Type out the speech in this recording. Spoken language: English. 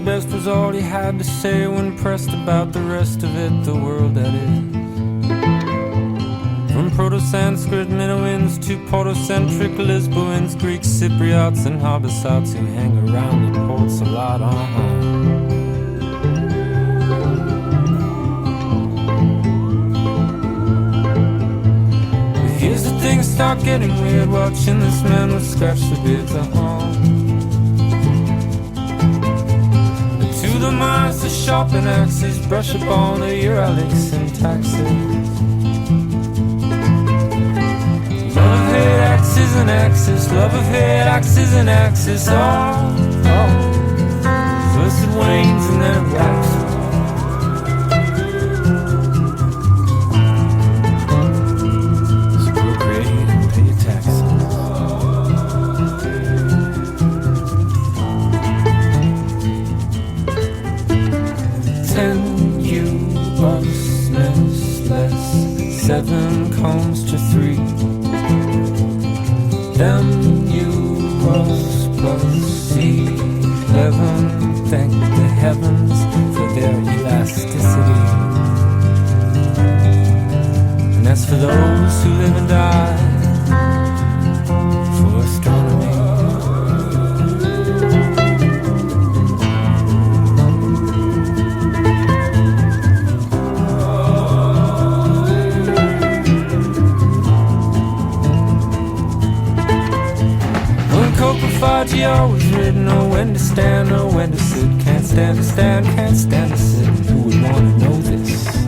best was all he had to say when pressed about the rest of it, the world that is. From Proto-Sanskrit Minoans to Proto-centric Lisboans, Greek Cypriots and Hobbesites who hang around the ports a lot, But here's the thing, start getting weird, watching this man with scratch the beards, To the minds, the sharpen axes, brush up on the Uralic syntaxes. Love of hate, axes and axes, love of hate, axes and axes, First it wanes and then it waxes. So procreate and pay your taxes. Ten you us less, 7 comes to 3. Them you plus C11, thank the heavens for their elasticity. And as for those who live and die for astronomy, Copperfied, you always written, know when to stand, know when to sit. Can't stand to stand, can't stand to sit. Who would want to know this?